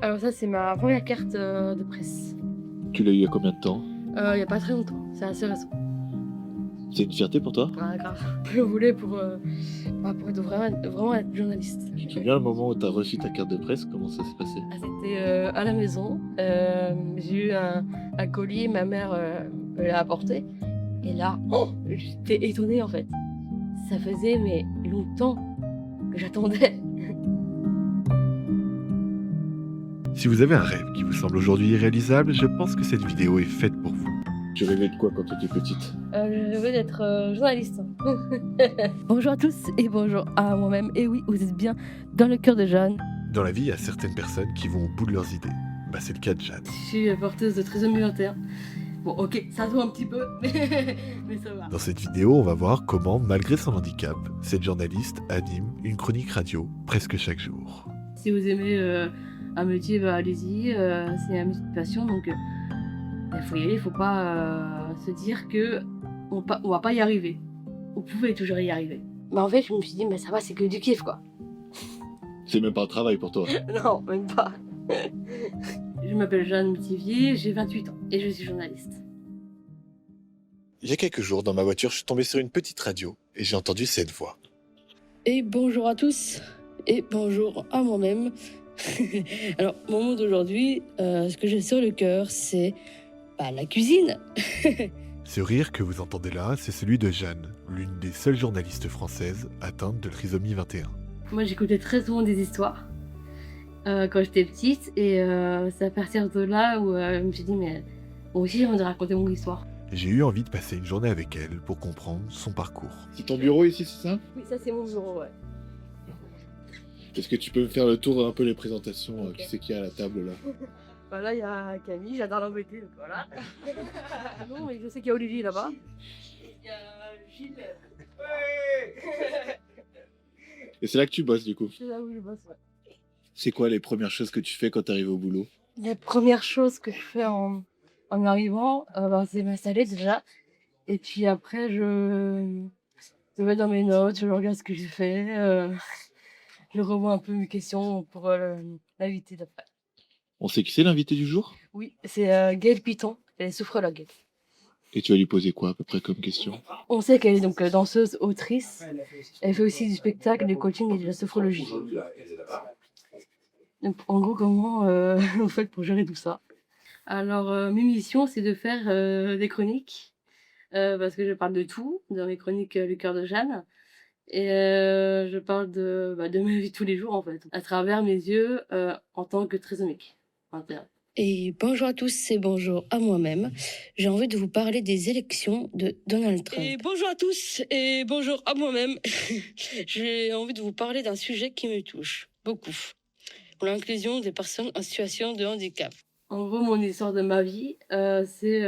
Alors ça, c'est ma première carte de presse. Tu l'as eu il y a combien de temps? Il y a pas très longtemps, c'est assez récent. C'est une fierté pour toi? Ah, grave. Je le voulais pour être vraiment être journaliste. Tu te souviens le moment où tu as reçu ta carte de presse? Comment ça s'est passé? Ah, c'était à la maison. J'ai eu un colis, ma mère me l'a apporté. Et là, j'étais étonnée en fait. Ça faisait mais longtemps que j'attendais. Si vous avez un rêve qui vous semble aujourd'hui irréalisable, je pense que cette vidéo est faite pour vous. Tu rêvais de quoi quand tu étais petite? Je rêvais d'être journaliste. Bonjour à tous et bonjour à moi-même. Et oui, vous êtes bien dans le cœur de Jeanne. Dans la vie, il y a certaines personnes qui vont au bout de leurs idées. C'est le cas de Jeanne. Je suis porteuse de trisomie 21. Bon, ok, ça joue un petit peu, mais ça va. Dans cette vidéo, on va voir comment, malgré son handicap, cette journaliste anime une chronique radio presque chaque jour. Si vous aimez un métier, bah, allez-y. C'est un métier de passion, donc il faut y aller. Il faut pas se dire que on va pas y arriver. Vous pouvez toujours y arriver. Mais en fait, je me suis dit, mais ça va, c'est que du kiff, quoi. C'est même pas un travail pour toi. Non, même pas. Je m'appelle Jeanne Métivier, j'ai 28 ans et je suis journaliste. Il y a quelques jours, dans ma voiture, je suis tombé sur une petite radio et j'ai entendu cette voix. Et bonjour à tous et bonjour à moi-même. Alors, mon mot d'aujourd'hui, ce que j'ai sur le cœur, c'est la cuisine. Ce rire que vous entendez là, c'est celui de Jeanne, l'une des seules journalistes françaises atteintes de trisomie 21. Moi, j'écoutais très souvent des histoires quand j'étais petite et c'est à partir de là où je me suis dit, mais moi aussi, j'ai envie de raconter mon histoire. J'ai eu envie de passer une journée avec elle pour comprendre son parcours. C'est ton bureau ici, c'est ça? Oui, ça, c'est mon bureau, ouais. Est-ce que tu peux me faire le tour d'un peu les présentations? Ok. Qui c'est qu'il y a à la table là? Là, il y a Camille, j'adore l'embêter, donc voilà. Non, mais je sais qu'il y a Olivier là-bas. Il y a Gilles. Et c'est là que tu bosses du coup? C'est là où je bosse, ouais. C'est quoi les premières choses que tu fais quand tu arrives au boulot? La première chose que je fais en arrivant, c'est m'installer déjà. Et puis après, je vais dans mes notes, je regarde ce que j'ai fait. Je revois un peu mes questions pour l'invité d'après. On sait qui c'est l'invité du jour? Oui, c'est Gaëlle Piton, elle est sophrologue. Et tu vas lui poser quoi à peu près comme question? On sait qu'elle est donc danseuse, autrice. Elle fait aussi du spectacle, du coaching et de la sophrologie. Donc, en gros, comment vous faites pour gérer tout ça? Alors, mes missions, c'est de faire des chroniques, parce que je parle de tout, dans mes chroniques Le cœur de Jeanne. Et je parle de ma vie de tous les jours, en fait, à travers mes yeux en tant que trisomique. Et bonjour à tous et bonjour à moi-même. J'ai envie de vous parler des élections de Donald Trump. Et bonjour à tous et bonjour à moi-même. J'ai envie de vous parler d'un sujet qui me touche beaucoup. Pour l'inclusion des personnes en situation de handicap. En gros, mon histoire de ma vie, c'est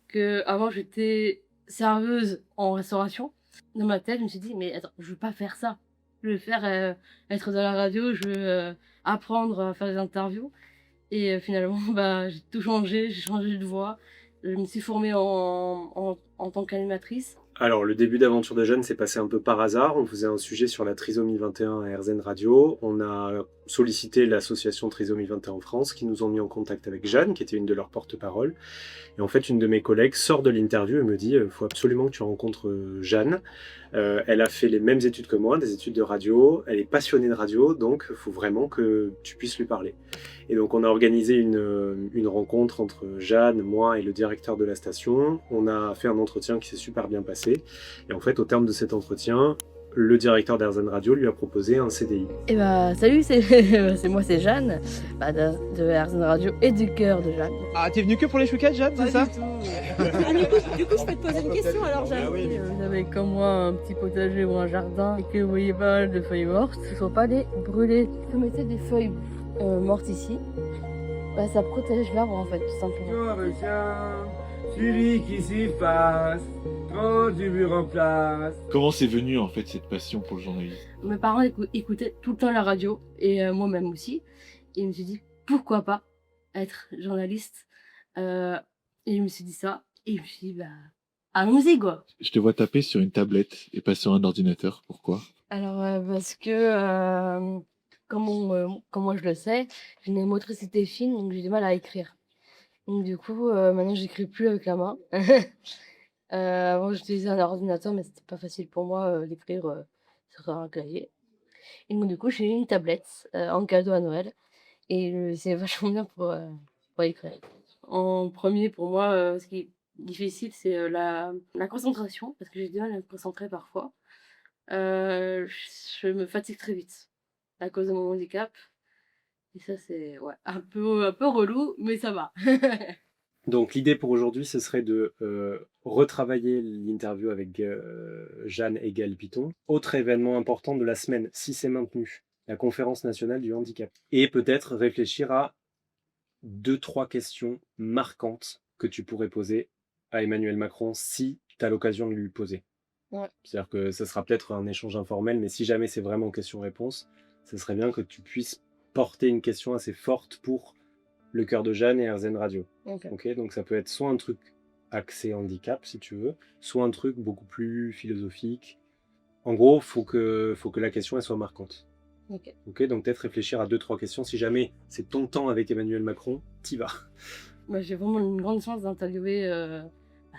que avant j'étais serveuse en restauration. Dans ma tête, je me suis dit, mais attends, je veux pas faire ça. Je veux faire être dans la radio, je veux apprendre à faire des interviews. Et finalement, j'ai tout changé, j'ai changé de voix. Je me suis formée en tant qu'animatrice. Alors, le début d'aventure de Jeanne s'est passé un peu par hasard. On faisait un sujet sur la trisomie 21 à RZN Radio. On a sollicité l'association Trisomie 21 en France, qui nous ont mis en contact avec Jeanne, qui était une de leurs porte-parole. Et en fait, une de mes collègues sort de l'interview et me dit « faut absolument que tu rencontres Jeanne. Elle a fait les mêmes études que moi, des études de radio. Elle est passionnée de radio, donc il faut vraiment que tu puisses lui parler. » Et donc, on a organisé une rencontre entre Jeanne, moi et le directeur de la station. On a fait un entretien qui s'est super bien passé. Et en fait, au terme de cet entretien, le directeur d'RZN Radio lui a proposé un CDI. Et salut, c'est moi, c'est Jeanne, de RZN Radio et du cœur de Jeanne. Ah, t'es venue que pour les chouquettes, Jeanne, c'est ça? Du coup, je peux te poser une question alors, Jeanne. Vous avez comme moi un petit potager ou un jardin et que vous voyez pas mal de feuilles mortes, il ne faut pas les brûler. Vous mettez des feuilles mortes ici, ça protège l'arbre en fait, tout simplement. Celui qui s'y passe, quand du mur en place. Comment c'est venu en fait cette passion pour le journalisme? Mes parents écoutaient tout le temps la radio et moi-même aussi. Et je me suis dit pourquoi pas être journaliste. Et je me suis dit ça. Et je me suis dit allons-y quoi. Je te vois taper sur une tablette et pas sur un ordinateur. Pourquoi? Alors parce que comme moi je le sais, j'ai une motricité fine, donc j'ai du mal à écrire. Donc du coup, maintenant j'écris plus avec la main. Avant j'utilisais un ordinateur, mais c'était pas facile pour moi, d'écrire, sur un clavier. Et donc du coup, j'ai eu une tablette, en cadeau à Noël et c'est vachement bien pour écrire. En premier pour moi, ce qui est difficile, c'est, la concentration parce que j'ai du mal à me concentrer parfois. Je me fatigue très vite à cause de mon handicap et ça c'est ouais, un peu relou, mais ça va. Donc l'idée pour aujourd'hui, ce serait de retravailler l'interview avec Jeanne et Gaël Piton. Autre événement important de la semaine, si c'est maintenu, la conférence nationale du handicap. Et peut-être réfléchir à 2-3 questions marquantes que tu pourrais poser à Emmanuel Macron si tu as l'occasion de lui poser. Ouais. C'est-à-dire que ça sera peut-être un échange informel, mais si jamais c'est vraiment question-réponse, ce serait bien que tu puisses porter une question assez forte pour le cœur de Jeanne et RZN Radio. OK. Ok, donc ça peut être soit un truc axé handicap, si tu veux, soit un truc beaucoup plus philosophique. En gros, faut que la question elle soit marquante. OK. Ok, donc peut-être réfléchir à 2-3 questions. Si jamais c'est ton temps avec Emmanuel Macron, t'y vas. Bah, j'ai vraiment une grande chance d'interviewer,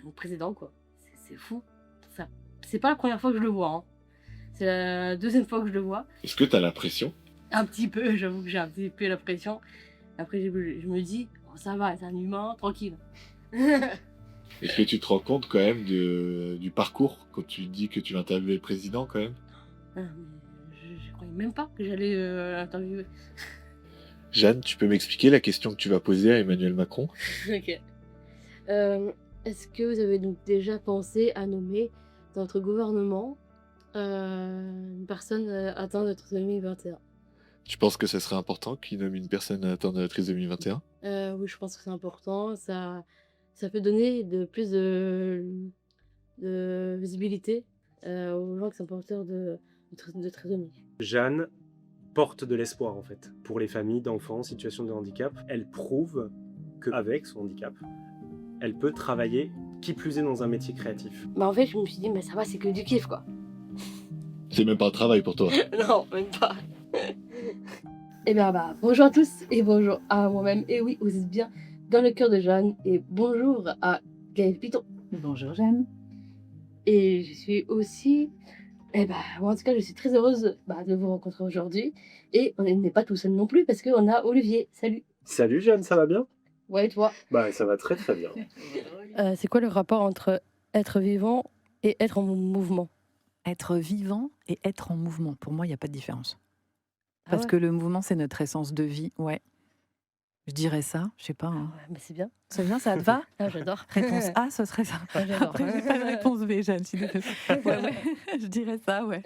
notre président, quoi. C'est fou. Ça c'est pas la première fois que je le vois, hein. C'est la deuxième fois que je le vois. Est-ce que t'as la pression? Un petit peu, j'avoue que j'ai un petit peu la pression. Après je me dis: «Oh ça va, c'est un humain, tranquille». Est-ce que tu te rends compte quand même du parcours quand tu dis que tu vas interviewer le président quand même? Ah mais je croyais même pas que j'allais, l'interviewer. Jeanne, tu peux m'expliquer la question que tu vas poser à Emmanuel Macron? OK. Est-ce que vous avez donc déjà pensé à nommer dans votre gouvernement, une personne, atteinte de trisomie 21? Tu penses que ce serait important qu'il nomme une personne atteinte de la trisomie 21? Oui, je pense que c'est important. Ça peut donner plus de visibilité, aux gens qui sont porteurs de trisomie. Jeanne porte de l'espoir en fait pour les familles d'enfants en situation de handicap. Elle prouve qu'avec son handicap, elle peut travailler, qui plus est dans un métier créatif. Bah, en fait, je me suis dit: «Mais ça va, c'est que du kiff, quoi». C'est même pas un travail pour toi. Non, même pas. Et bien, bah, bonjour à tous et bonjour à moi-même. Et oui, vous êtes bien dans le cœur de Jeanne. Et bonjour à Gaël Piton. Bonjour Jeanne. Et je suis aussi... moi, en tout cas, je suis très heureuse de vous rencontrer aujourd'hui. Et on n'est pas tout seul non plus parce qu'on a Olivier. Salut. Salut Jeanne, ça va bien? Ouais, et toi? Bah ça va très très bien. C'est quoi le rapport entre être vivant et être en mouvement? Être vivant et être en mouvement, pour moi, il n'y a pas de différence. Ah Parce ouais? que le mouvement, c'est notre essence de vie. Ouais, je dirais ça, je sais pas. Ah Hein. ouais, mais c'est bien. C'est bien, ça te va? Ah, j'adore. Réponse A, ce serait ça. Ah, j'adore. Après, j'ai pas de réponse B, Jeanne. Je suis désolée. Ouais, je dirais ça, ouais.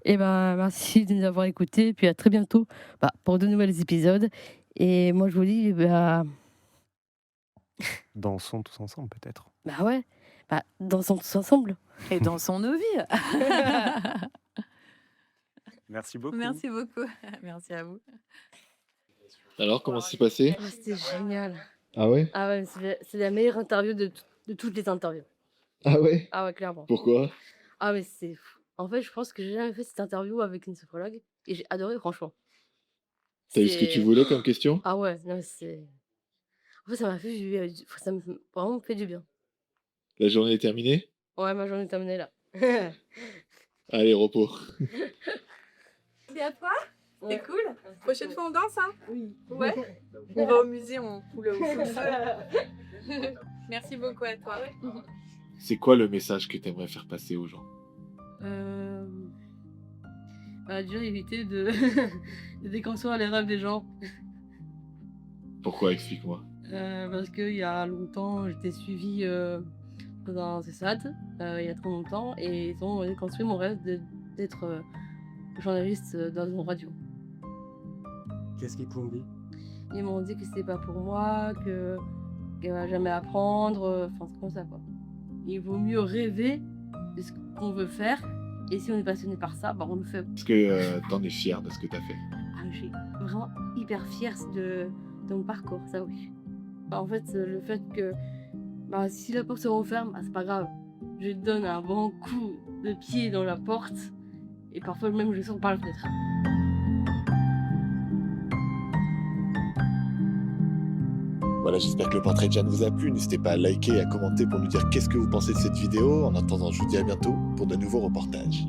Et merci de nous avoir écoutés. Puis à très bientôt pour de nouveaux épisodes. Et moi, je vous dis, Dansons tous ensemble peut-être. ouais, dansons tous ensemble. Et dansons nos vies. Merci beaucoup. Merci beaucoup. Merci à vous. Alors, comment ça s'est passé? Ah, c'était génial. Ah ouais? Ah ouais, c'est la meilleure interview de toutes les interviews. Ah ouais? Ah ouais, clairement. Pourquoi? Ah mais c'est fou. En fait, je pense que j'ai jamais fait cette interview avec une sophrologue et j'ai adoré, franchement. T'as eu ce que tu voulais comme question? Ah ouais, non, c'est... En fait, ça m'a fait ça m'a vraiment fait du bien. La journée est terminée? Ouais, ma journée est terminée là. Allez, repos. C'est à toi? Ouais. C'est cool. Prochaine fois on danse, hein? Oui. Ouais. On va au musée, on fout le feu. Merci beaucoup à toi. C'est quoi le message que t'aimerais faire passer aux gens? Déjà éviter de déconstruire les rêves des gens. Pourquoi? Explique-moi. Parce qu'il y a longtemps, j'étais suivie dans un CESAD, il y a trop longtemps, et ils ont déconstruit mon rêve d'être journaliste dans une radio. Qu'est-ce qu'ils t'ont dit? Ils m'ont dit que c'était pas pour moi, qu'elle va jamais apprendre, enfin c'est comme ça quoi. Il vaut mieux rêver de ce qu'on veut faire, et si on est passionné par ça, on le fait. Est-ce que t'en es fier de ce que t'as fait? Ah, je suis vraiment hyper fière de mon parcours, ça oui. En fait, le fait que si la porte se referme, c'est pas grave. Je donne un bon coup de pied dans la porte Et parfois même je sors par la fenêtre. Voilà, j'espère que le portrait de Jeanne vous a plu. N'hésitez pas à liker et à commenter pour nous dire qu'est-ce que vous pensez de cette vidéo. En attendant, je vous dis à bientôt pour de nouveaux reportages.